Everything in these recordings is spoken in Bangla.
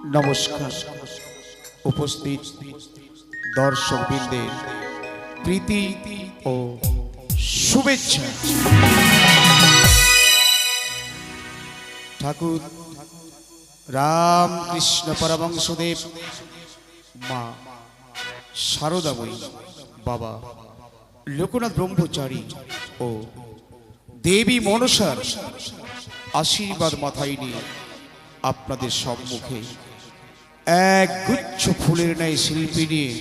নমস্কার। উপস্থিত দর্শকবৃন্দের প্রীতি ও শুভেচ্ছা। ঠাকুর রামকৃষ্ণ পরমহংসদেব, মা শারদাময়ী, বাবা লোকনাথ ব্রহ্মচারী ও দেবী মনসার আশীর্বাদ মাথায় নিয়ে আপনাদের সম্মুখে এক গুচ্ছ ফুলের ন্যায় শিল্পী নিয়ে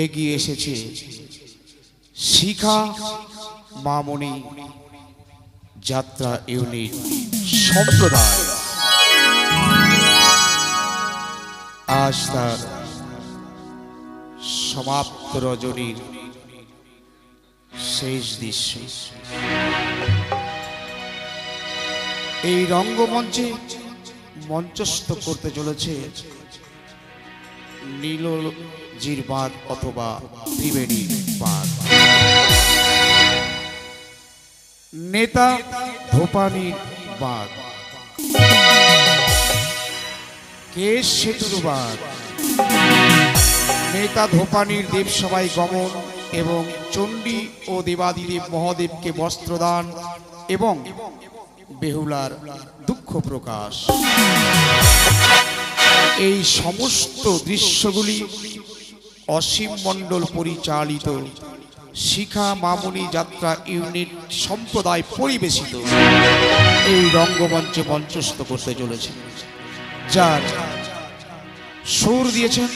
এগিয়ে এসেছে শিখা মামনি যাত্রা ইউনিট সম্প্রদায়। আজ তার সমাপ্ত রজনীর শেষ দৃশ্য। এই রঙ্গমঞ্চে মঞ্চস্থ করতে চলেছে নীলজির বাঁধ অথবা ত্রিবেণীর বাঁধ। নেতা ধোপানির বাঁধ, কেশ সেতুর বাঁধ, নেতা ধোপানির দেবসভায় গমন এবং চণ্ডী ও দেবাদিদেব মহাদেবকে বস্ত্রদান এবং বেহুলার দুঃখ প্রকাশ। এই সমস্ত দৃশ্যগুলি অসীম মণ্ডল পরিচালিত শিখা মামনি যাত্রা ইউনিট সম্প্রদায় পরিবেশিত এই রঙ্গমঞ্চে মঞ্চস্থ করতে চলেছে, যার সুর দিয়েছেন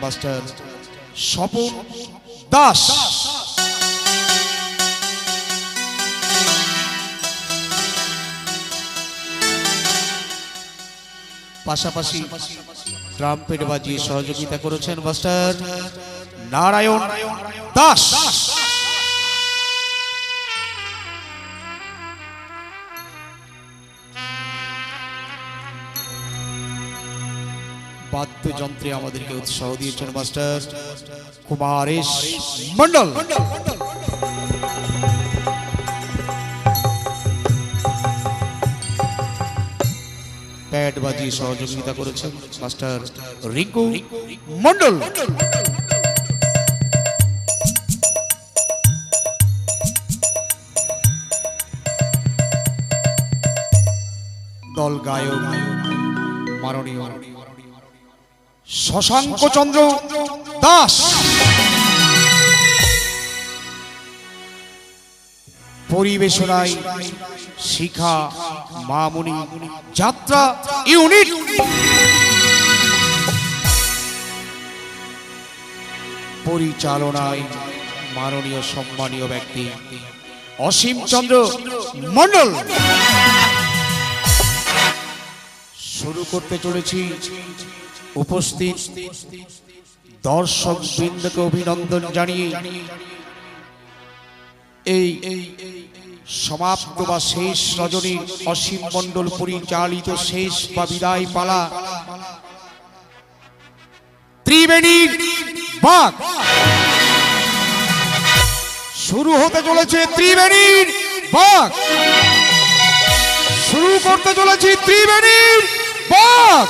মাস্টার স্বপন দাস। পাশাপাশি ট্রাম্পেট বাজিয়ে সহযোগিতা করেছেন মাস্টার নারায়ণ দাস। বাদ্যযন্ত্রে আমাদেরকে উৎসাহ দিয়েছেন মাস্টার কুমারেশ মন্ডল। প্যাড বাজিয়ে সহযোগিতা করেছেন মাস্টার রিঙ্কু মন্ডল। দল গায়ক মাননীয় শশাঙ্ক চন্দ্র দাস। পরিবেশনায় শিখা মামনি যাত্রা ইউনিট। পরিচালনায় মাননীয় সম্মানীয় ব্যক্তি অসীম চন্দ্র মন্ডল। শুরু করতে চলেছি উপস্থিত দর্শক বৃন্দকে অভিনন্দন জানিয়ে এই সমাপ্ত বা শেষ রজনী অসীম মণ্ডল পরিচালিত শেষ বা বিদায় পালা ত্রিবেণীর বাঁধ শুরু হতে চলেছে। ত্রিবেণীর বাঁধ শুরু করতে চলেছি। ত্রিবেণীর বাঁধ।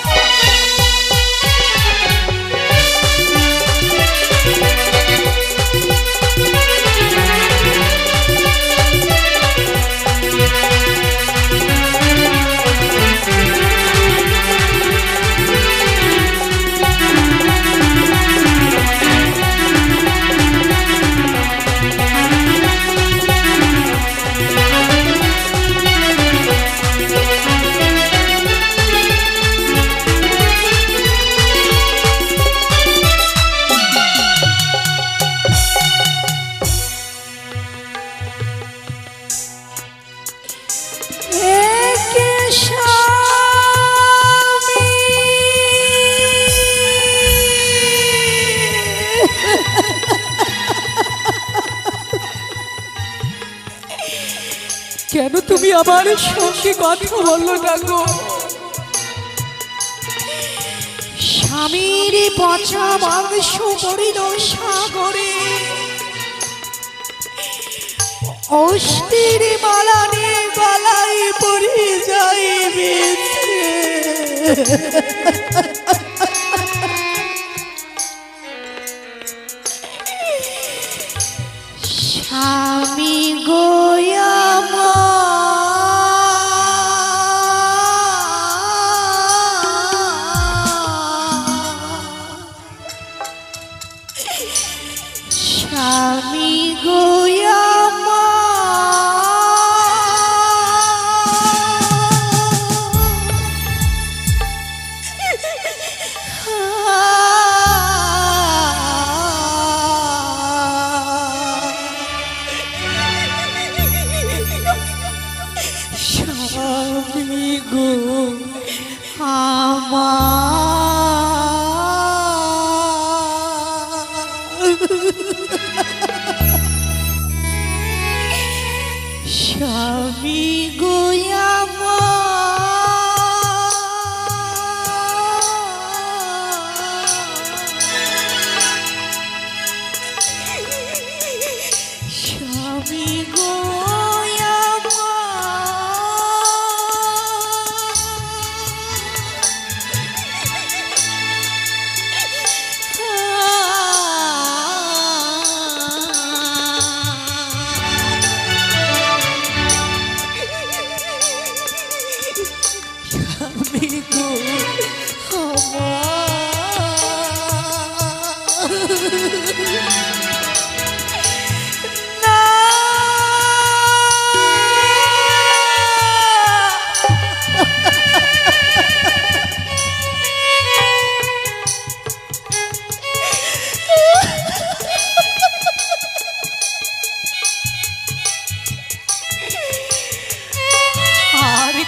কেন তুমি আমার সঙ্গে কথা বললো না গো? স্বামীর পচা মাংস পড়িল সাগরে, অস্থির মালা নিয়ে গলায় পড়ে যাইবে। স্বামী গো স্বামী গো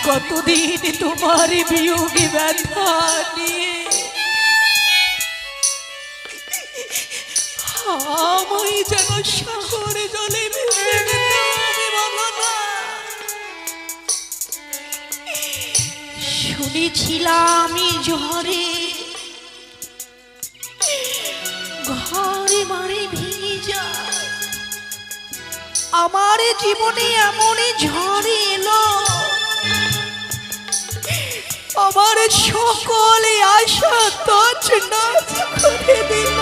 কতদিন তোমার বিয়োগে ব্যথা নিয়ে আমি যেন সাগরে জলে ভেসে যেতাম, বলো না। শুনেছিলাম ঝড়ে ঘরে মারে ভিজা, আমার জীবনে এমন ঝড় এলো আমার সকল আশা তছনছ করে দিল।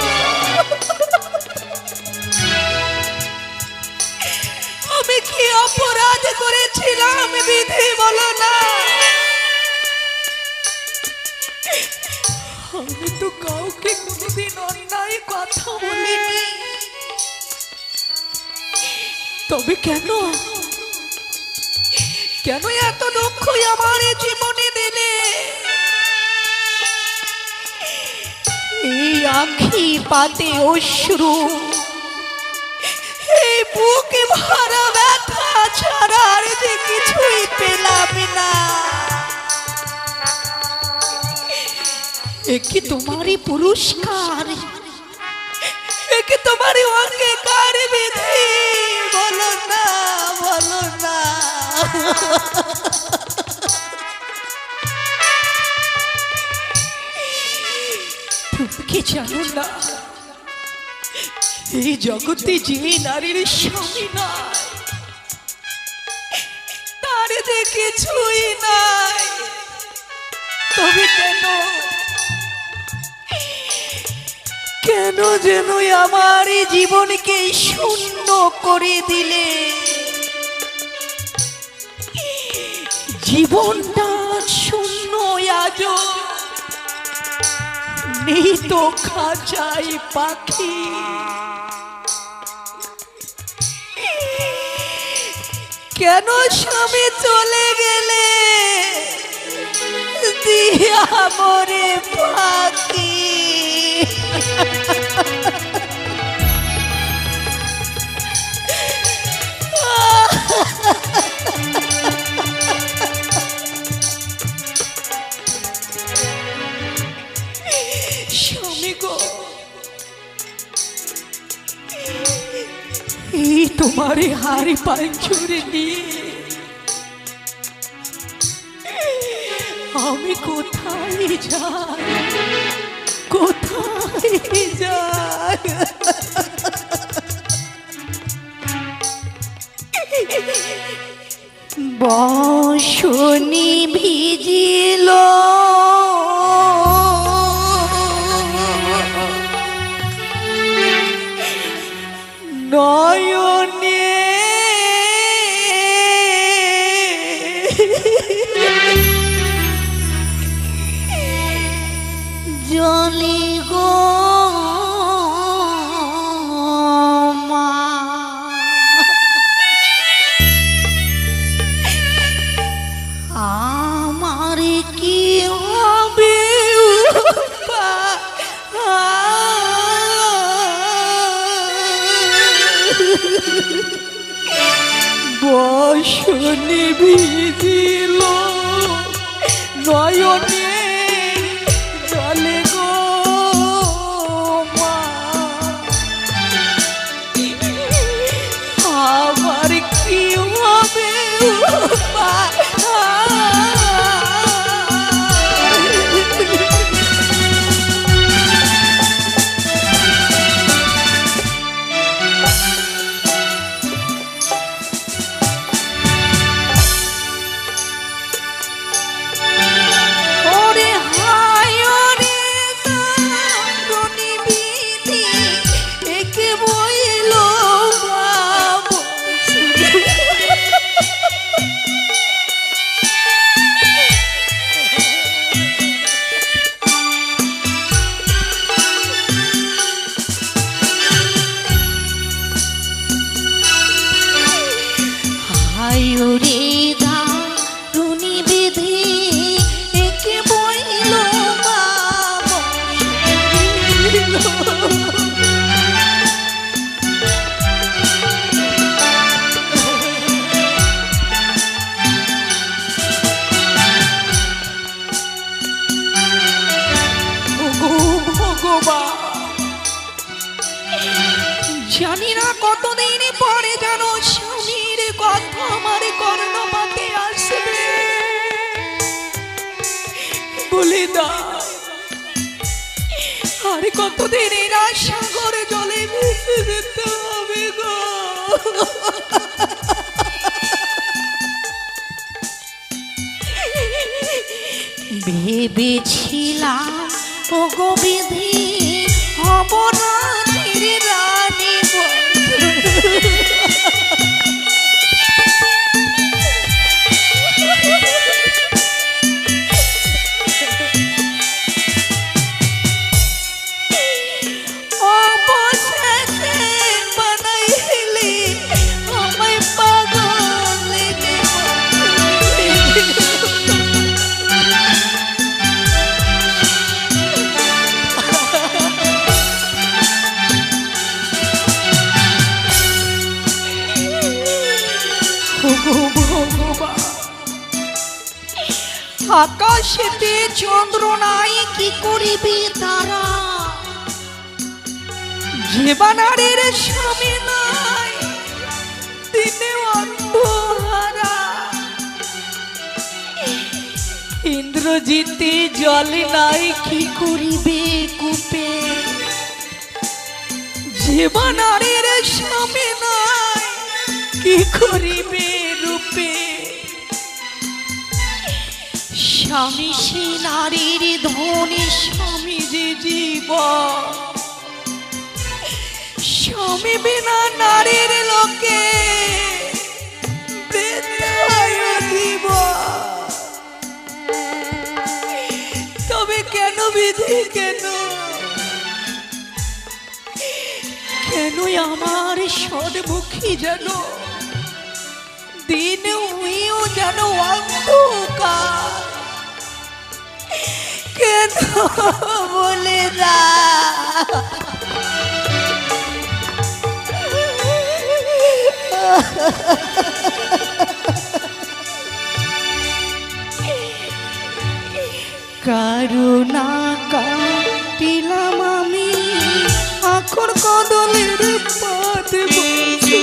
আমি কি অপরাধ করেছিলাম বিধি, বলো না। আমি তো কাউকে কোনোদিন অন্যায় কথা বলিনি, তবে কেন কেন এত দুঃখ আমার জীবনে দিলে? এই আঁখি পাতে অশ্রু, এই বুকে ভরা ব্যথা ছাড়া আর যে কিছুই পেলাম না। এ কি তোমারই পুরস্কার, এ কি তোমারই অঙ্গীকার বিধি, বলো না, বলো না। তুমি কি জানো না এই জগতে যে নারীর স্বামী নাই তার যে কিছুই নাই, তবে কেন কেন যেন আমার জীবনকে শূন্য করে দিলে? জীবনটা শূন্য আজ নেই তো খাঁচাই পাখি। কেন স্বামী চলে গেলে দিয়া মরে পাখি? স্বামী গো, এই তোমার হাড়ি পাঞ্জরে নিয়ে আমি কোথায় যাই, কোথায় যাই? বসনি ভিজিল নয়নে, জলে গো মা, আমার কি হবে বসনে ভিজিল নয়নে দাও। আর কতদিন এরা সাগর জলে ভেসে যেতে হবে গো। ভেবেছিলাম ও গো বিধি হব না ধীরে রানী আকাশেতে চন্দ্র নাই কি করিবি তারা, জীবনারের স্বামী নাই দিনে অন্ধহারা। ইন্দ্রজিতে জলে নাই কি করিবে কূপে, জীবনারের স্বামী নাই কি করিবে রূপে। স্বামী সে নারীর ধনে স্বামী যে জীবন, স্বামী বিনা নারীর লোকে তবে কেন বিধি কেন কেন আমার সন্মুখী যেন দিন হইও যেন অন্ধকার, কেন বলে না করুণা কাটিলাম আমি আখর কদলের পথ বসে।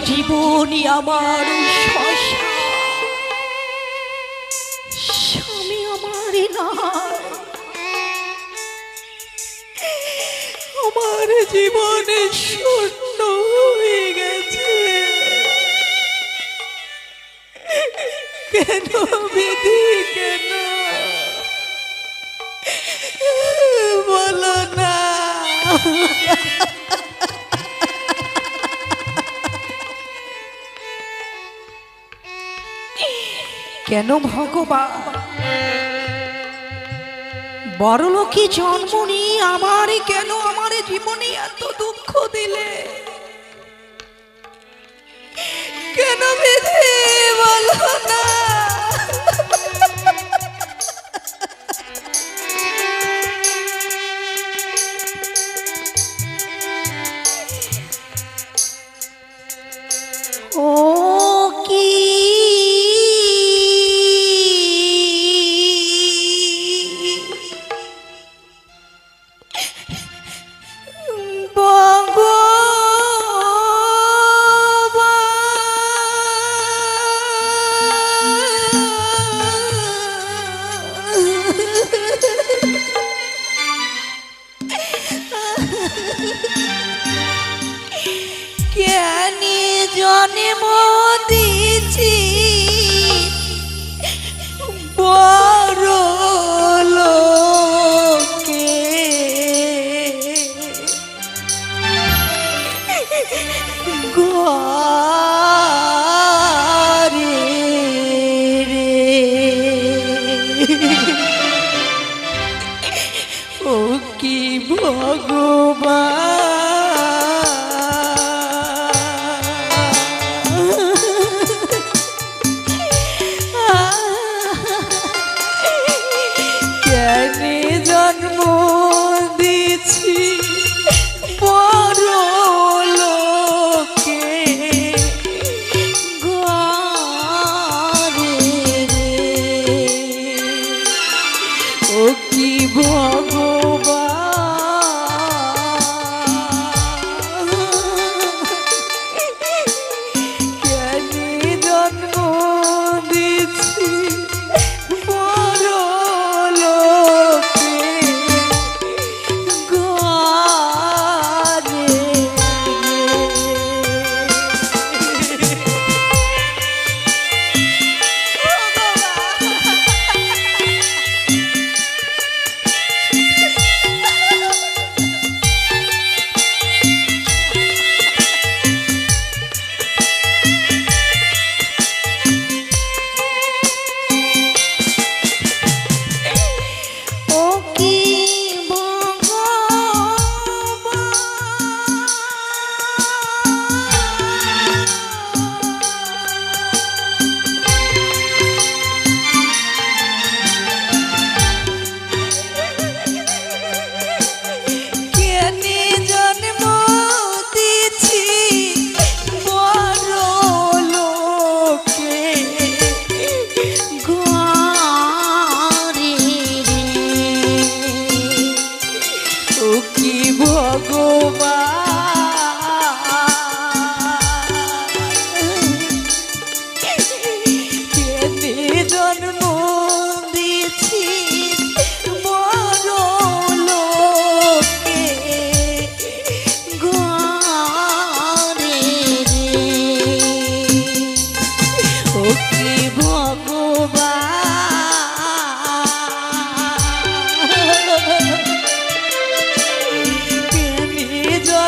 জীবনী আমার স্বামী আমার আমার জীবনে শূন্য হয়ে গেছে। কেন বিধি কেন বলো না। কেন ভগবান বড়লোকে জন্ম নিয়ে আমারই কেন আমার জীবনে এত দুঃখ দিলে? কেন বেঁধে বলো না। ও কি জ্ঞানী জন্ম দিছি বড় লোকে, ঘরে রে ও কি ভগবান জ্ঞানে জন্ম দিছি বড় লোকে, ঘরে রে ও কি ভগবান জ্ঞানে জন্ম দিছি বড় লোকে, ঘরে ও কি জ্ঞানী জন্ম দিছি বড় লোকে, ঘরে রে ও কি ভগবান জ্ঞানী জন্ম দিছি বড় লোকে, ঘরে রে ও কি ভগবান জ্ঞানী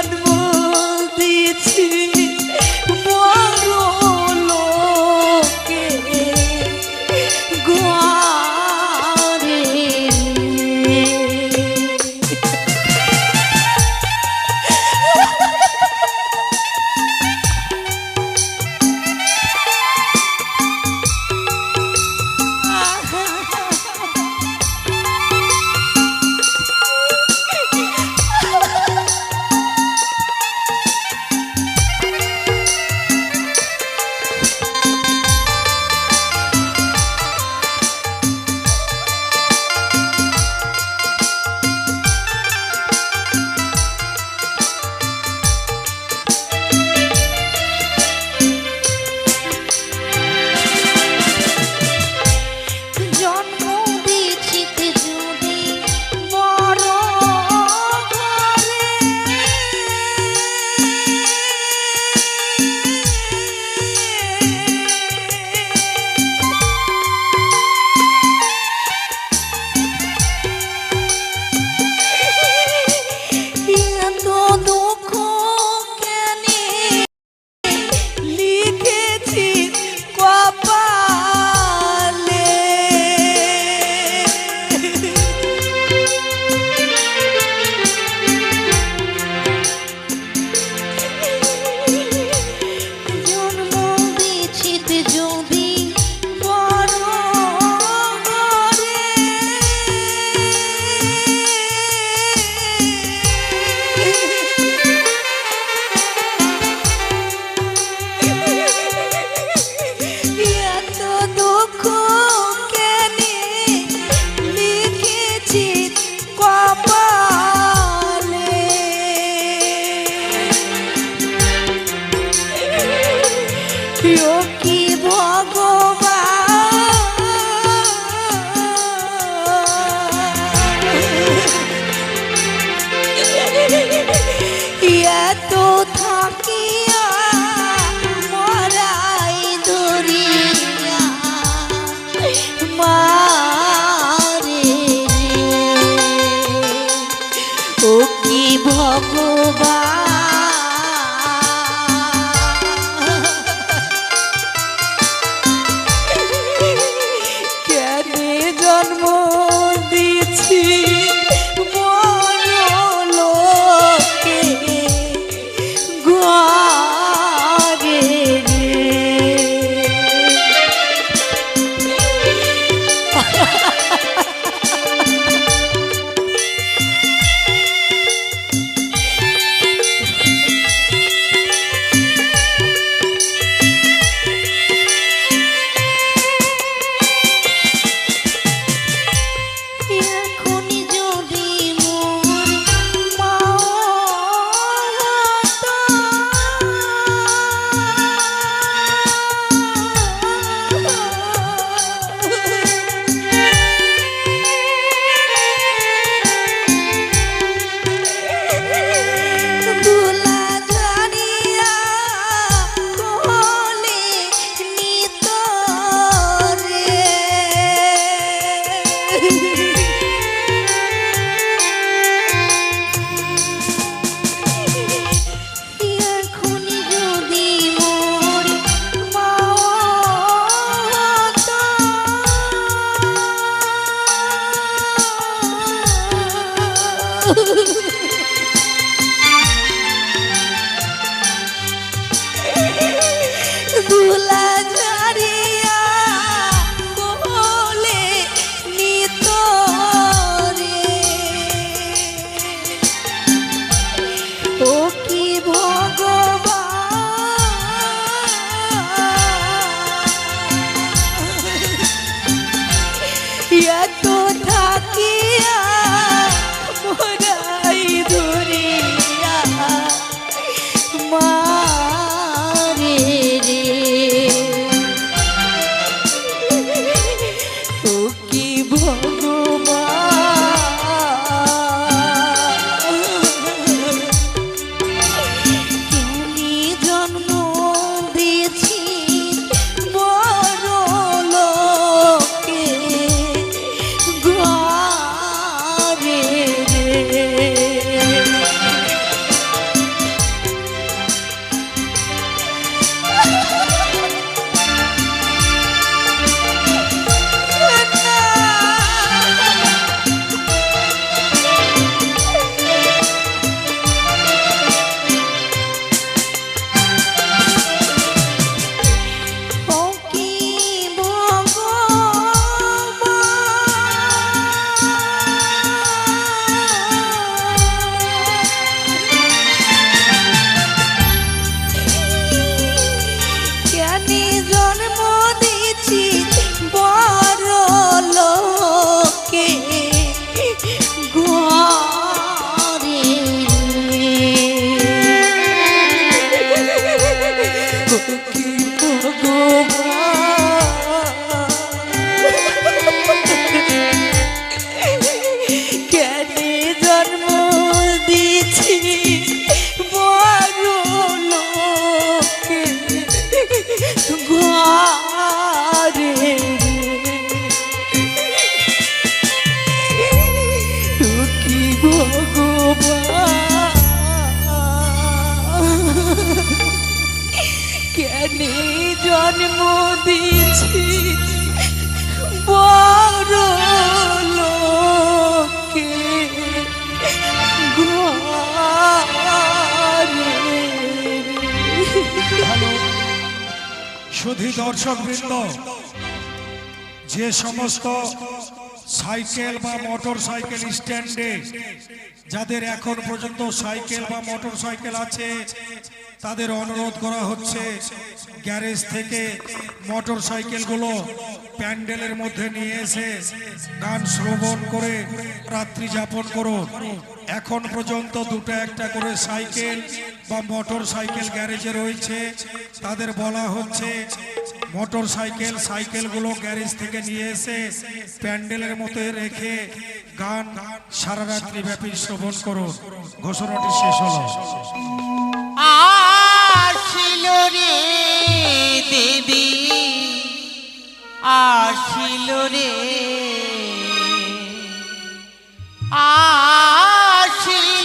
ও কি ভগবান কেনে জন্ম দিছি মরলোকে ঘরে রে। এখনই যদি মোর মা দুলা জানিয়া কোলে নিত রে। এখনই যদি মোর মা হতো, দুলা ঝাড়িয়া কোলে নিত রে। ও কি ভগবান এত থাকিয়া মোরাই ধরিয়া মারে রে। ও কি ভগবান কেনে জন্ম দিয়েছি বড়লোকে ঘরে রে। ও কি ভগবান কেনে জন্ম দিছি বড়লোকে ঘরে রে। ও কি ভগবান কেনে জন্ম দিছি বড়লোকে ঘরে রে। ও কি ভগবান কেনে জন্ম দিছি বড়লোকে ঘরে রে। শুধু দর্শকবৃন্দ, যে সমস্ত সাইকেল বা মোটর সাইকেল স্ট্যান্ডে যাদের এখন পর্যন্ত সাইকেল বা মোটর সাইকেল আছে তাদের অনুরোধ করা হচ্ছে গ্যারেজ থেকে মোটর সাইকেলগুলো প্যান্ডেলের মধ্যে নিয়ে এসে গান শ্রবণ করে রাত্রি যাপন করুন। এখন পর্যন্ত দুটো একটা করে সাইকেল বা মোটর সাইকেল গ্যারেজে রয়েছে, তাদের বলা হচ্ছে মোটর সাইকেলগুলো গ্যারেজ থেকে নিয়ে এসে প্যান্ডেলের মধ্যে রেখে গান সারা রাত্রি ব্যাপী শ্রবণ করুন। ঘোষণাটি শেষ হলো। আসিল রে দেবী আসিল রে আসিল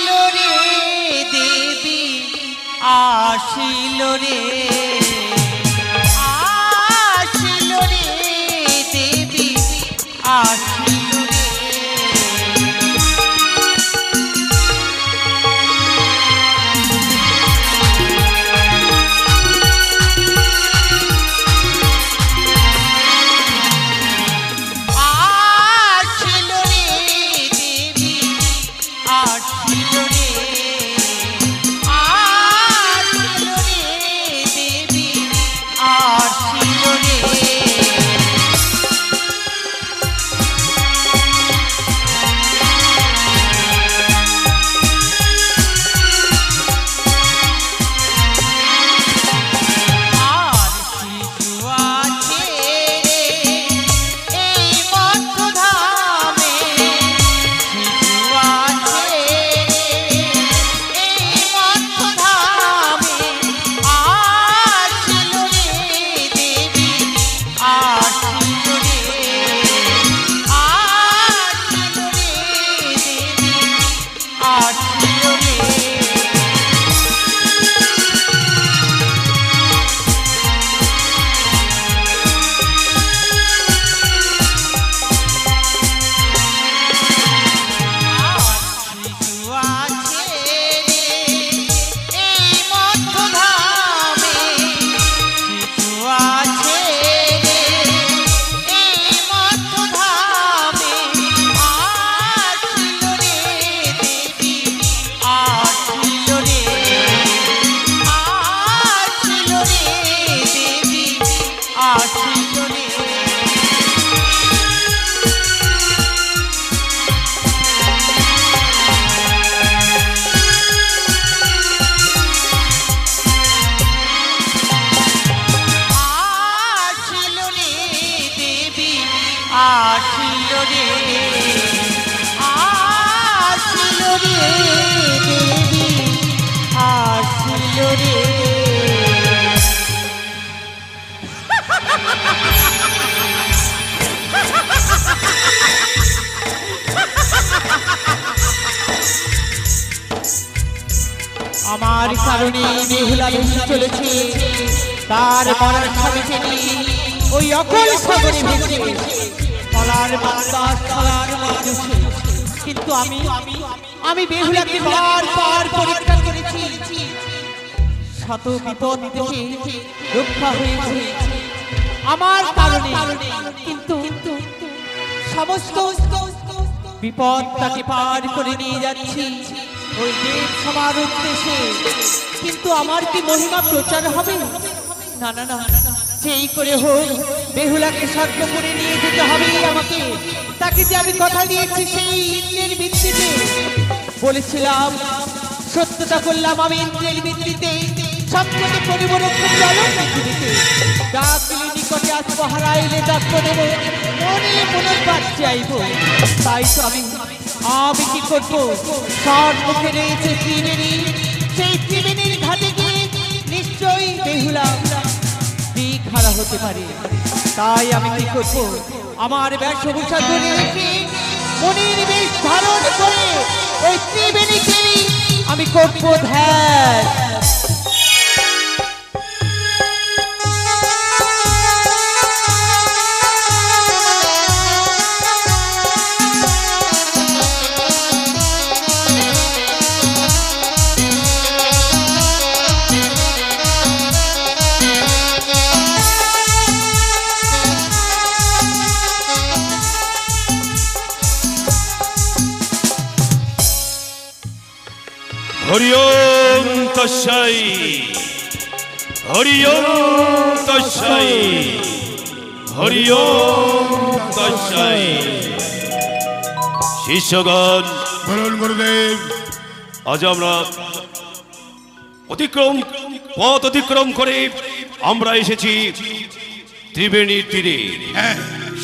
আমার কারণে বেহুলা ভেসে চলেছে, তার মরার স্বামীকে নিয়ে ওই অকল সাগরে ভেসে পলার বাতাস ছড়ার মধ্যে। কিন্তু আমি বেহুলাকে বারবার পরীক্ষা করেছি, শত বিপদ থেকে রক্ষা হয়েছে আমার কারণে, কিন্তু সমস্ত বিপদ তাকে পার করে নিয়ে যাচ্ছি ওই দেব সবার উদ্দেশ্যে। কিন্তু আমার কি মহিমা প্রচার হবে? না না না, যেই করে হোক বেহুলাকে সাধ্য করে নিয়ে যেতে হবে আমাকে। তাকে যে আমি কথা দিয়েছি সেই ইন্দ্রের ভিত্তিতে বলেছিলাম, সত্যতা করলাম আমি ইন্দ্রের ভিত্তিতে, সবচেয়ে পরিবর্তন চলো পৃথিবীতে। ডাক দিলে নিকটে আসবো, হারাইলে ডাক দেব, মনে পুনর্বার চাইব। তাই তো আমি কি করবো? তার মুখে রয়েছে ত্রিবেণী, সেই ত্রিবেণীর ঘাটে গিয়ে নিশ্চয়ই বেহুলা দিক হারা হতে পারে। তাই আমি কি করবো? আমার বেশভূষা ধরে রেখে মনের বেশ ধারণ করে ওই ত্রিবেণীকে আমি করবো ধ্যান। হরি ওম তস্मै, হরি ওম তস্मै, হরি ওম তস্मै। শিষ্যগণ বলুন গুরুদেব। আজ আমরা পথ অতিক্রম করে আমরা এসেছি ত্রিবেণীর তীরে।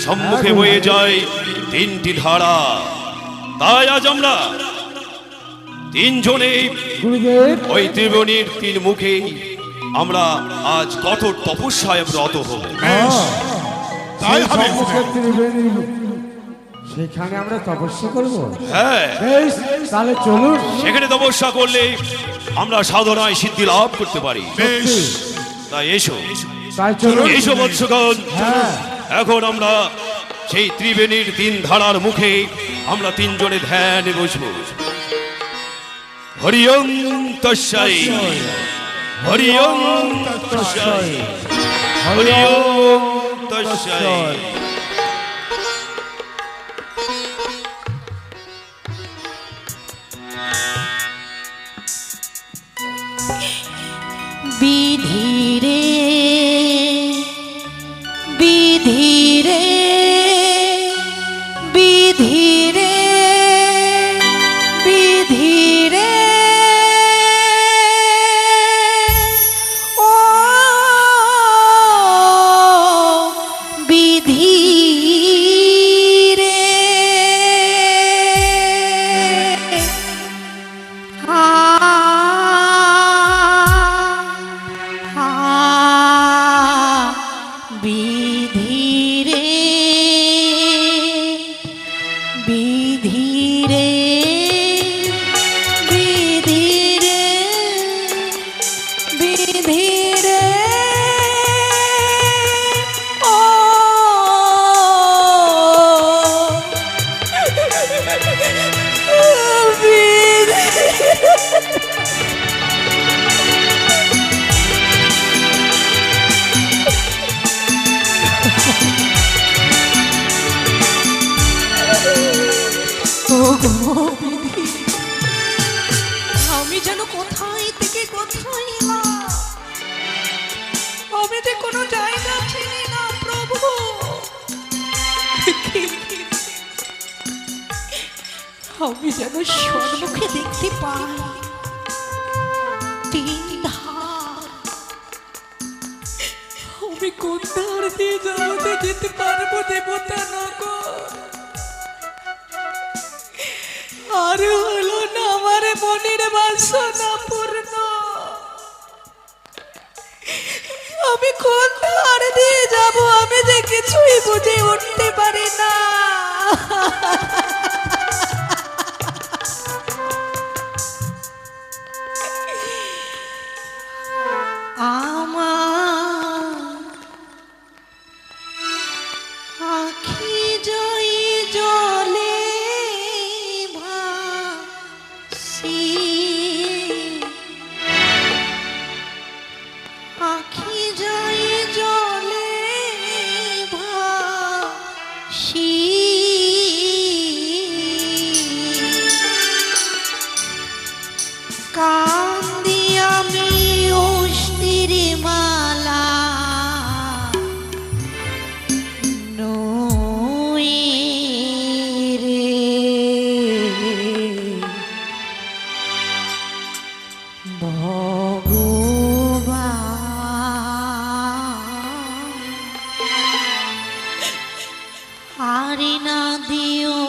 সম্মুখে বয়ে যায় তিনটি ধারা। তাই আজ আমরা তিনজনে ওই ত্রিবেণীর তিন মুখে আমরা আজ কঠোর তপস্যায় ব্রত হব। তাই হবে। সেখানে আমরা তপস্যা করব। হ্যাঁ, বেশ, তাহলে চলুন। সেখানে তপস্যা করলে আমরা সাধনায় সিদ্ধি লাভ করতে পারি। বেশ, তাই এসো, তাই চলুন। এসো বৎসগণ। হ্যাঁ, এখন আমরা সেই ত্রিবেণীর তিন ধারার মুখে আমরা তিনজনে ধ্যানে বসব। হরি ওম তস্मै, হরি ওম তস্मै, হরি ওম তস্मै। বিধিরে বিধিরে বিধিরে বিধিরে ও বিধিরে বিধিরে বিধিরে বিধিরে বিধিরে ও আমি যেন কোথায় থেকে কোথায় এলাম, আমি যে কোনো জায়গা চিনি না প্রভু। আমি যেন সম্মুখে দেখতে পাই তিন ধার। আমি কোন ধার দিয়ে যাওয়াতে যেতে পারবো দেবতা নগর? আর হলো না আমার মনের বাসনা পূর্ণ। আমি কোন ধার দিয়ে যাব আমি যে কিছুই বুঝে উঠতে পারি না। কান্দি আমি অস্থির মালা নই রে ভগবান হারি না দিও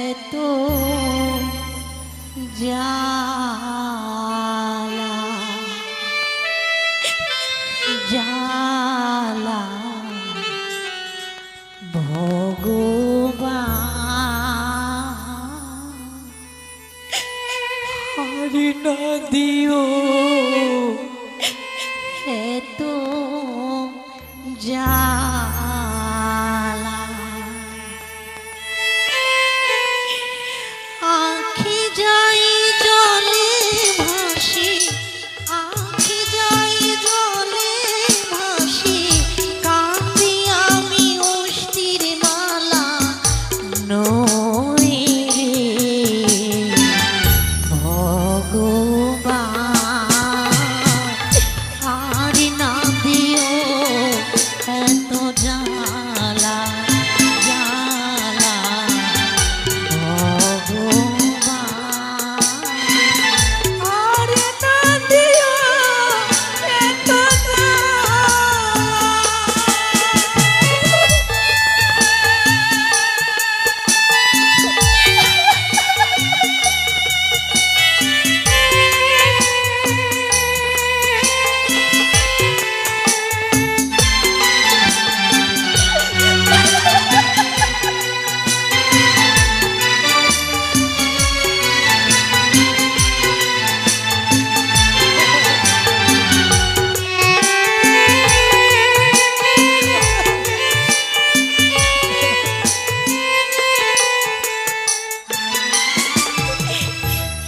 এত জালা জালা ভগবান হারি না দিও এত জালা আখি যাই জলে ভাসি আখি যাই জলে ভাসি কান্দি আমি অস্থির মালা নই রে ভগবান হারি না দিও এত জালা জালা ভগবান হারি না দিও এত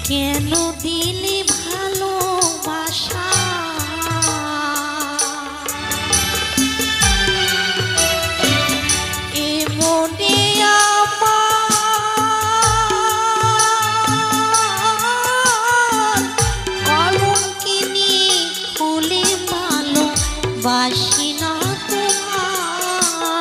কেন দিলি ভালোবাসা এ মনে আমার কলঙ্কিনী ফুলে ভালোবাসি না তোমার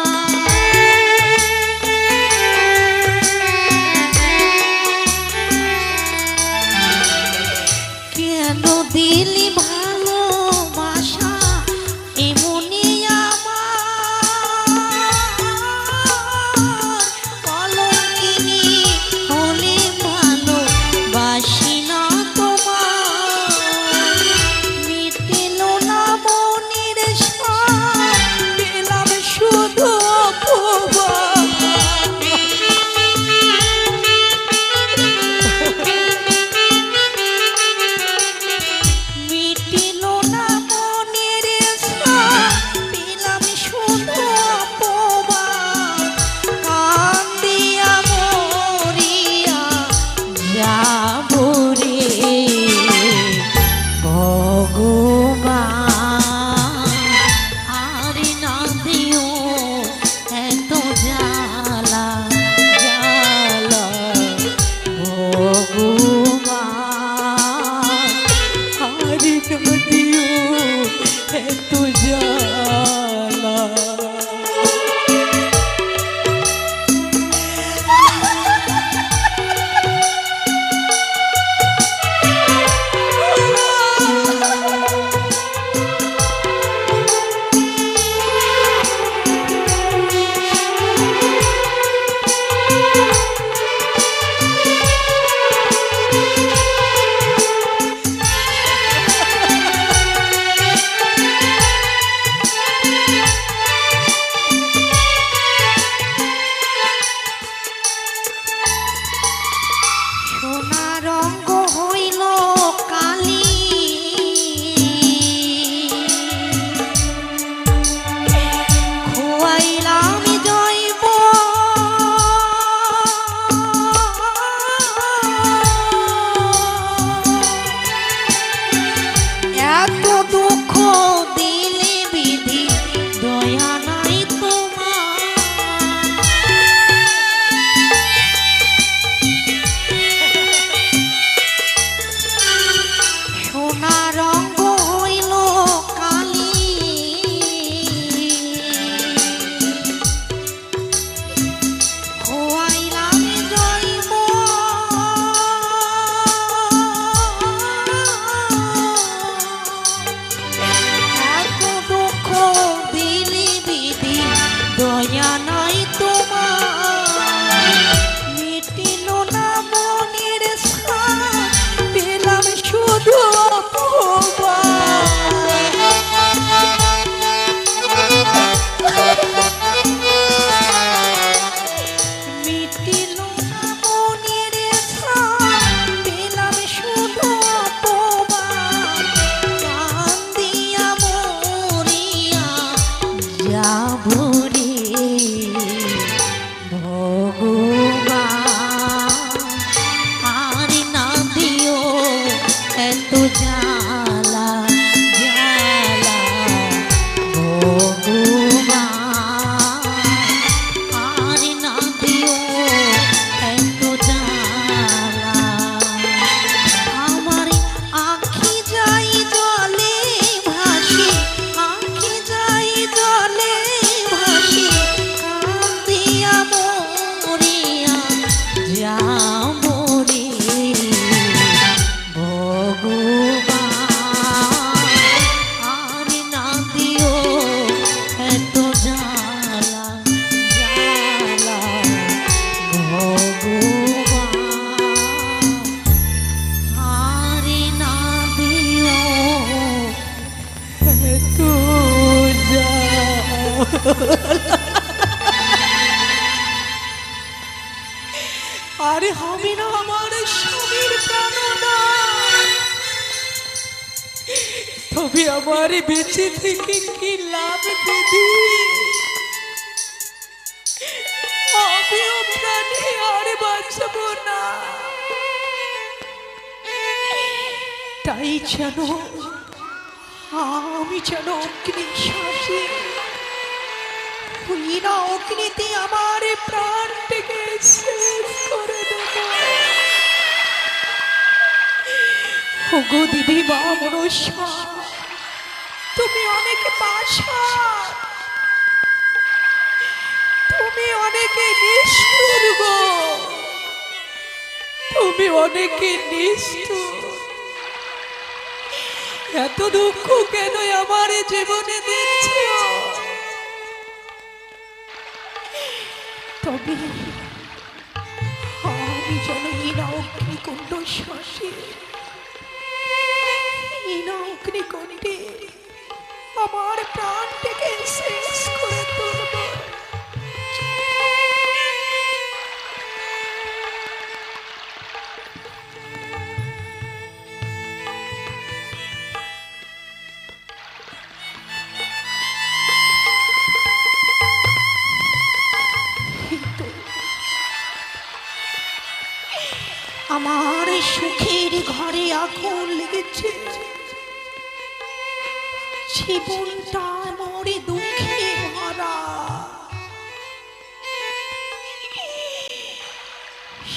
না আমার স্বামীর প্রাণনাথ, তবে আমার বেঁচে থেকে কি লাভ বিধি? আমিও প্রাণে আর বাঁচব না। তাই যেন আমি যেন অগ্নি শ্বাসে ওই না অগ্নিতে আমার প্রাণটাকে শেষ করে দেব। ওগো দিদি মা মনসা, তুমি অনেক পাশা, তুমি অনেকে নিষ্ঠুর গো, তুমি অনেকে নিষ্ঠুর। এত দুঃখ কেন আমার জীবনে দিচ্ছ? তবে আমি যেন ইনা অগ্নিকুণ্ড শ্বাসে ইনা অগ্নিকুণ্ডে আমার প্রাণটাকে শেষ করে তুলব। আমার সুখের ঘরে আগুন লেগেছে, জীবনটা আমার দুঃখে ভরা।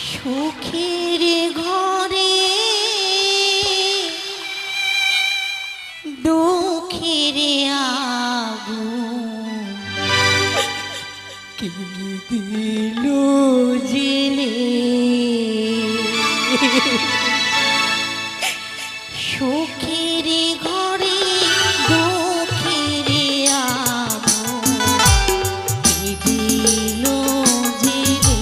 সুখের ঘরে দুঃখের আগুন কি দিল জেলে। সুখের ঘরে দুঃখের আগুন কি দিল জেলে।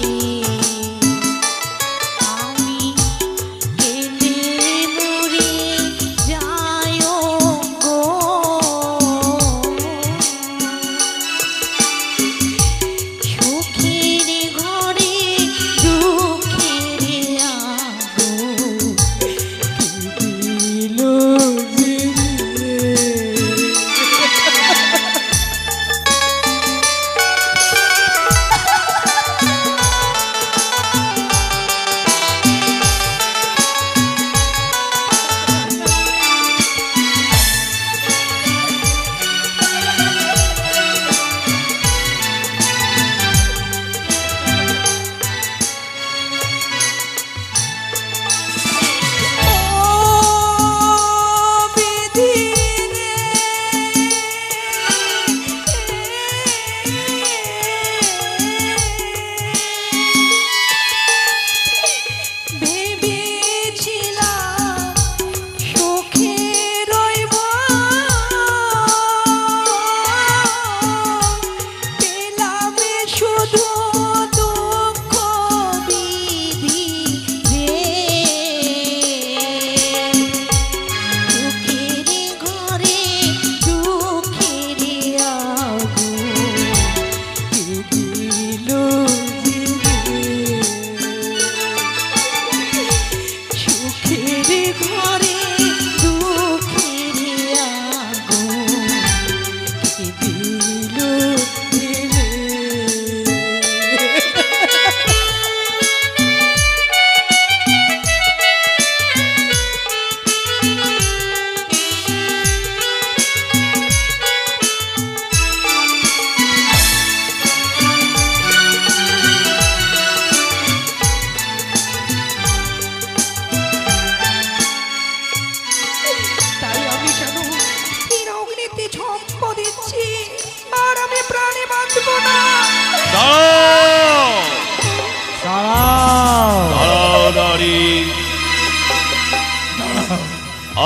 আমি কেঁদে মরে যাই গো, সুখের ঘরে দুঃখের আগুন কি দিল জেলে।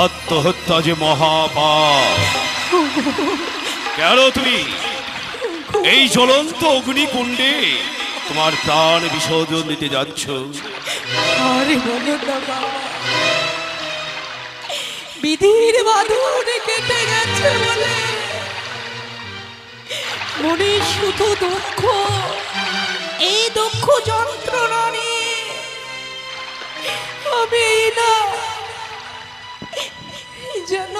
আত্মহত্যা যে মহাপাপ। কেন তুমি এই জ্বলন্ত অগ্নিকুণ্ডে তোমার প্রাণ বিসর্জন দিতে যাচ্ছ? আরে বলো না বাবা, বিধির বাঁধনে কেটে গেছে বলে মনে শুধু দুঃখ। এই দুঃখ যন্ত্রণা নিয়ে আমি এই না যেন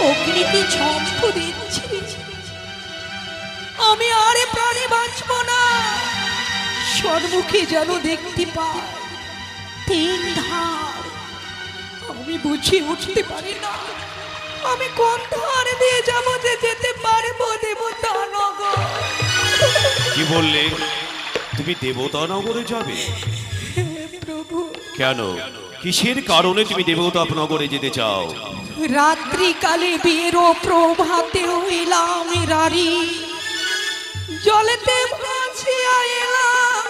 অগ্নিতে ঝম্প দিচ্ছি। আমি আরে প্রাণে বাঁচব না। সম্মুখে যেন দেখতে পাই তিন ধার, আমি বুঝে উঠতে পারি না আমি কোন ধার দিয়ে যাবো যে যেতে পারবো দেবতা নগর। কি বললে? তুমি দেবতা নগরে যাবে? প্রভু, কেন? কিসের কারণে তুমি দেবতা নগরে যেতে চাও? রাত্রিকালে বিয়েরও প্রভাতে হইলাম রারি, জলেতে ভাসিয়া এলাম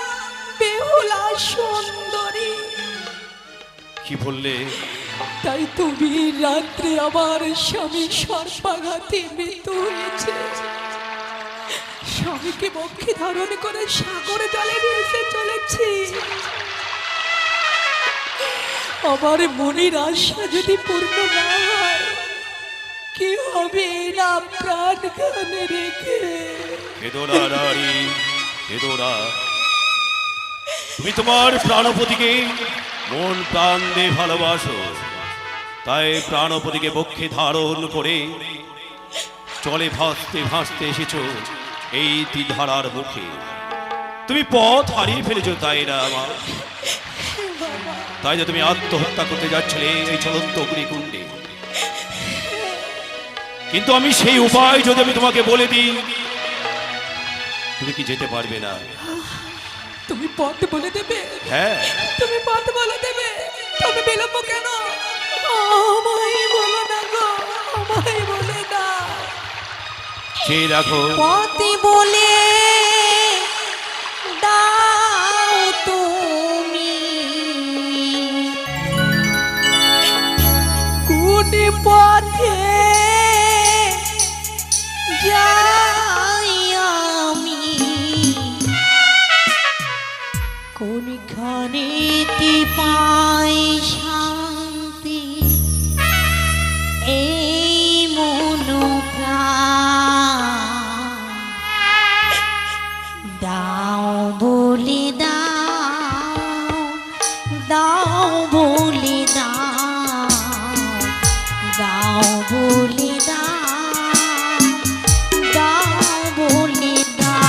বেহুলা সুন্দরী। কি বললে? তাই তুমি রাত্রে আমার স্বামী সর্বাঘাতে মৃত্যু হয়েছে। স্বামীকে বক্ষে ধারণ করে সাগরে জলে ভেসে চলেছি। আমার মনের আশা যদি পূর্ণ না হয় কি হবে না প্রাণ গানে রেখে? বেদনা নারী, বেদনা। তুমি তোমার প্রাণপতিকে মন প্রাণ দিয়ে ভালোবাসো, তাই প্রাণপতিকে বক্ষে ধারণ করে চলে ভাসতে ভাসতে এসেছো এই তীরধারার মুখে। তুমি পথ হারিয়ে ফেলেছো, তাই না আমার? তাই যে তুমি আত্মহত্যা করতে যাচ্ছিলে এই চলন্ত অগ্নিকুণ্ডে। কিন্তু আমি সেই উপায় যদি আমি তোমাকে বলে দিই, তুমি কি যেতে পারবে না? তুমি পথ বলে দেবে? হ্যাঁ, তুমি পথ বলে দেবে। তবে বিলম্ব কেন? আমায় বলো না গো, আমায় বলে না। সে দেখো পথ বলে দাও তুমি, কোন পথে যাই আমি, কোনখানে কি পাই শান্তি এই মন প্রাণ। দাও বলে দাও, দাও বলে দাও, দাও বলে দাও, দাও বলে দাও।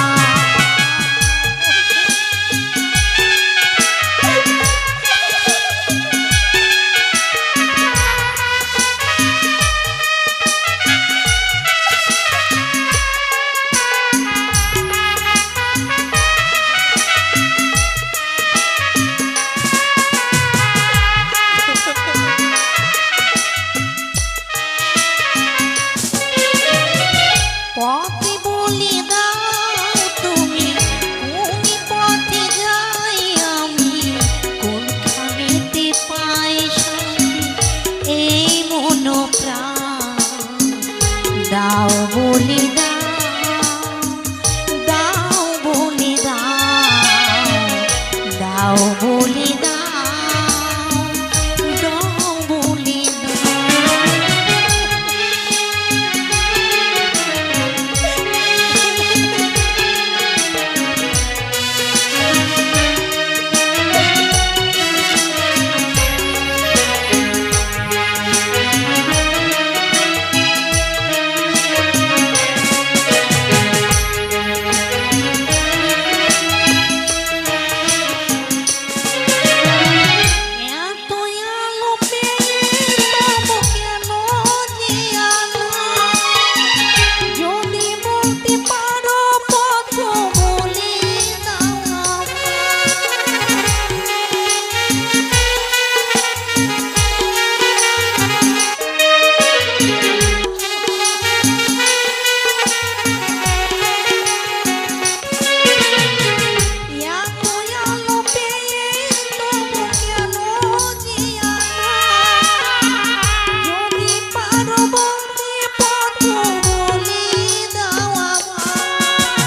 পথে বলে দাও তুমি, কোন পথে যাই আমি, কোনখানেতে পাই শান্তি এই মন প্রাণ। দাও বলে দাও, দাও বলে দাও, দাও বলে দাও, দাও বলে দাও। এত আলো পেয়ে তবু কেন জিয়ানো? যদি বলতে পারো পথ বলে দাও। এত আলো পেয়ে তবু কেন জিয়ানো? যদি পারো বলতে পথ বলে দাও আমায়।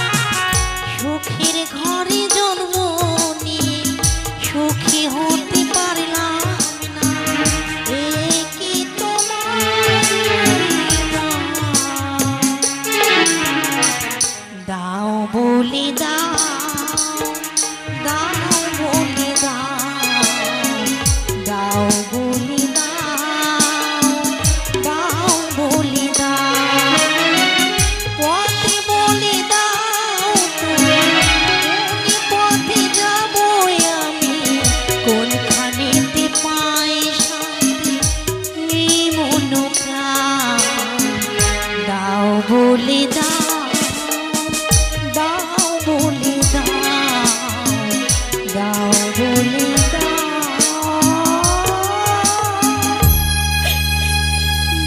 সুখের ঘরে জন্ম নিয়ে সুখী হতে পারলাম না, এ কি তোমার হৃদয়? দাও বলে দাও, দাও বলে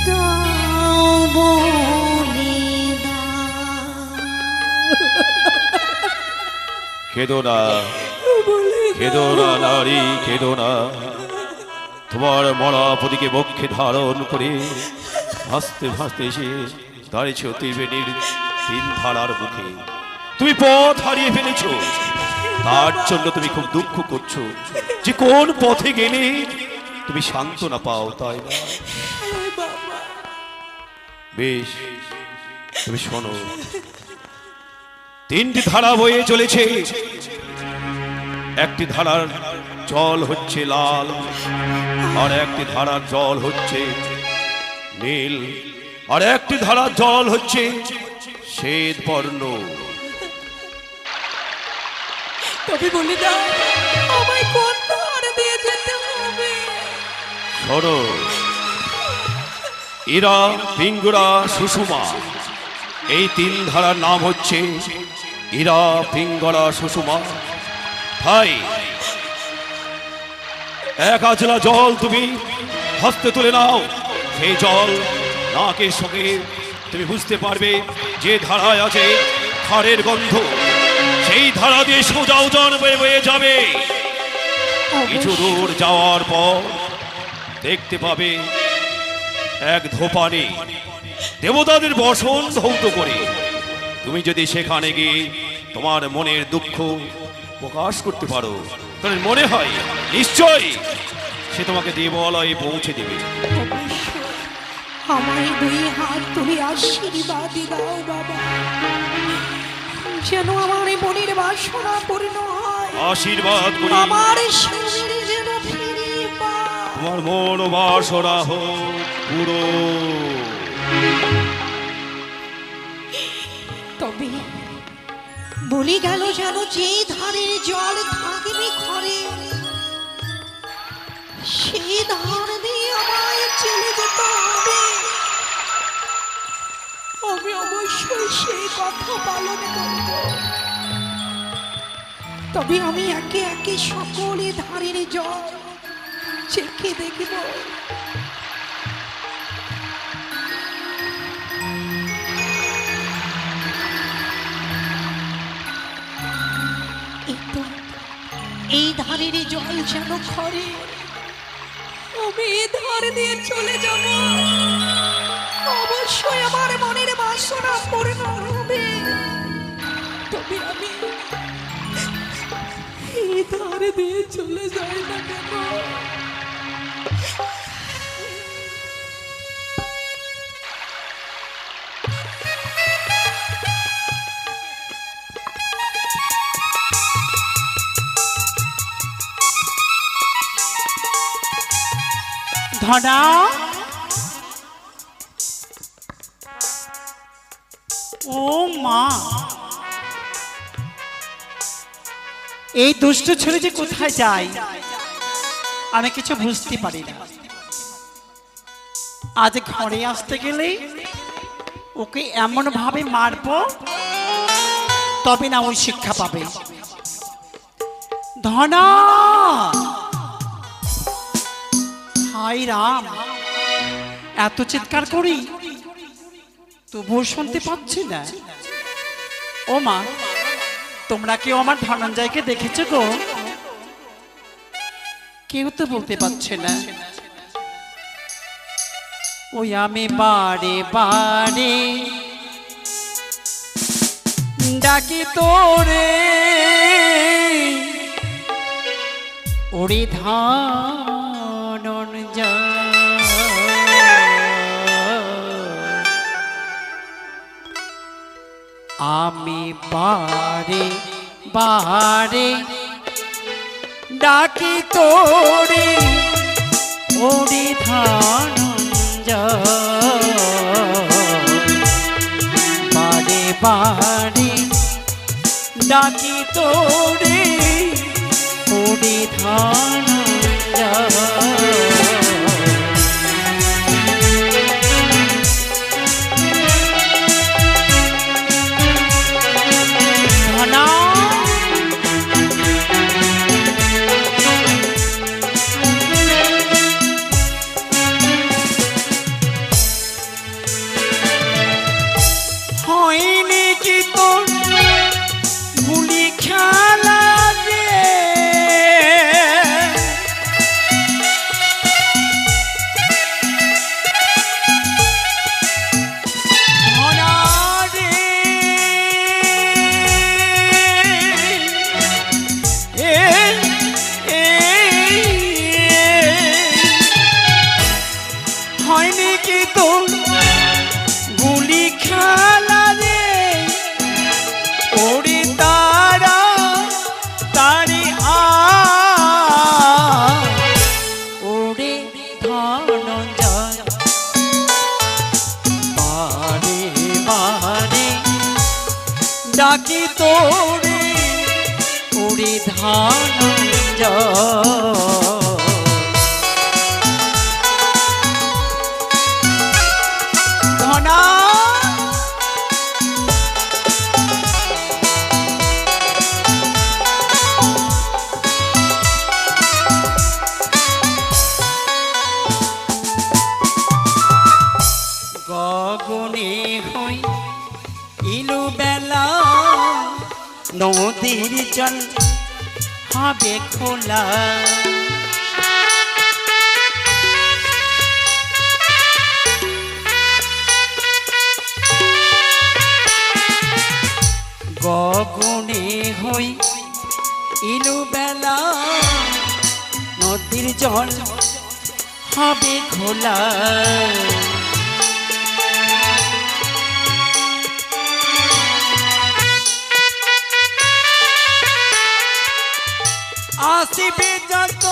দাও বলে কেঁদো না, কেঁদো না নারী, কেঁদো না। তোমার মরা পতিকে বক্ষে ধারণ করে ভাসতে ভাসতে এসে দাঁড়িয়েছ ত্রিবেণীর তিন ধারার মুখে। তুমি পথ হারিয়ে ফেলেছ, তার জন্য তুমি খুব দুঃখ করছো যে কোন পথে গেলে তুমি সান্ত্বনা পাও, তাই না? বেশ, তুমি শোনো, তিনটি ধারা বয়ে চলেছে। একটি ধারার জল হচ্ছে লাল, আর একটি ধারার জল হচ্ছে নীল, আর একটি ধারার জল হচ্ছে শ্বেত বর্ণ। তবে বলে দাও আমায় কোন ধার দিয়ে যেতে হবে? শোনো, ইরা, পিঙ্গলা, সুষুমা, এই তিন ধারার নাম হচ্ছে ইরা, পিঙ্গলা, সুষুমা। তাই এক আজলা জল তুমি হস্তে তুলে নাও। সেই জল নাকের সঙ্গে তুমি বুঝতে পারবে যে ধারায় আছে খারের গন্ধ, সেই ধারা দিয়ে সোজা ওজন বয়ে বয়ে যাবে। কিছু দূর যাওয়ার পর দেখতে পাবে এক ধোপানি দেবতাদের বসন ধৌত করে। তুমি যদি সেখানে গিয়ে তোমার মনের দুঃখ প্রকাশ করতে পারো, তাহলে মনে হয় নিশ্চয়ই সে তোমাকে দেবালয়ে পৌঁছে দেবে। আমায় দুই হাত তুলে আশীর্বাদ দাও বাবা, যেন আমার মনের বাসনা পূর্ণ হয়। আশীর্বাদ করি আমার স্বামীর যেন ফিরে পায়। তোমার মন বাসনা হোক পুরো। তবে বলে গেল যেন যে ধারের জল থাকবে ঘরে, সেই ধার দিয়ে আমায় চলে যেতে হবে। আমি অবশ্যই সেই কথা পালন করব। তবে আমি একে একে সকলে ধারের জল চেখে দেখব। এই ধারের জল যেন ঘরে, আমি এই ধার দিয়ে চলে যাব। অবশ্যই আমার মনের বাসনা পূর্ণ হবে। তবে আমি এই ধার দিয়ে চলে যাই না কেন? ধনা, ও মা, এই দুষ্ট ছেলে যে কোথায় যায় আমি কিছু বুঝতে পারি না। আজ ঘরে আসতে গেলে ওকে এমন ভাবে মারবো তবে না ওই শিক্ষা পাবে। ধনা, হাই রাম, এত চিৎকার করি তবুও শুনতে পাচ্ছি না। ও মা, তোমরা কেউ আমার ধনঞ্জয়কে দেখেছো গো? কেউ তো বলতে পারছে না। ওই আমি বারে বারে ডাকি তোরে, ওরে আমি বারে বারে ডাকি তোরে, ওরে বারে বারে ডাকি তোরে, ওরে তারি ওরে ধনঞ্জয় বারে বারে ডাকি তোরে ওরে ধনঞ্জয় ধনা গগনে হই ইলু বেলা নদীর জল হবে খোলা গগনে হই ইলু বেলা নদীর জল হবে খোলা আসিবে যত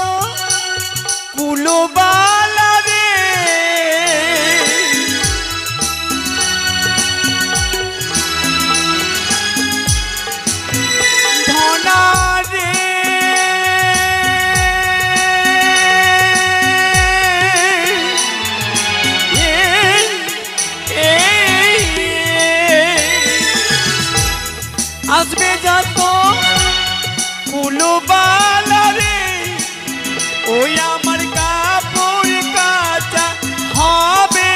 কুলবালা রে ধনা রে আসবে যত কুলবালা রে ওই আমার কাপড় কাচা হবে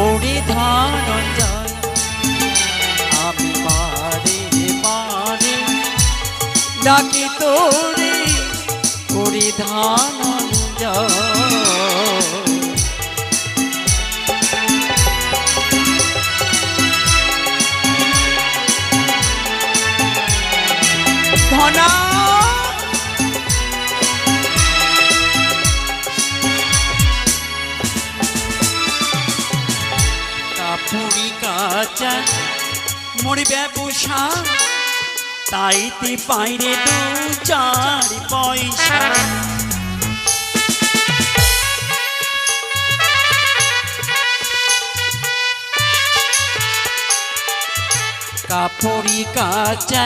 ওরে ধনঞ্জয় আমি বারে বারে ডাকি তোরে ওরে ধনঞ্জয় ধনা কাপুরি কাচা মোর ব্যবসা তাইতে পাইরে দু চার পয়সা কাপুরি কাচা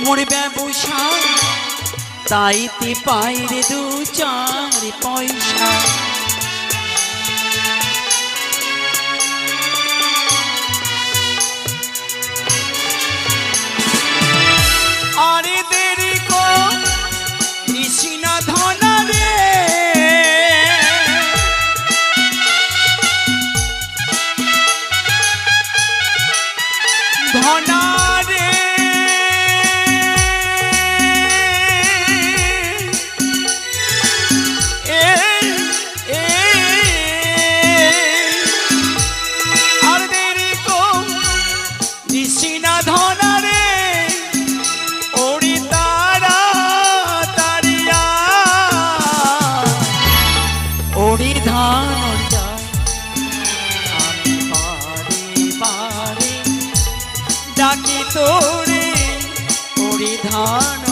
মোর ব্যবসা তাইতে পাইরে দু চার পয়সা আরে দেরি কো নিশিনা ধনা রে ধনা রে আর দেরি কো নিশিনা ধনা রে ওরে তারা তারিয়া ওরে ধনঞ্জয় আমি বারে বারে ডাকি তোরে ওরে ধন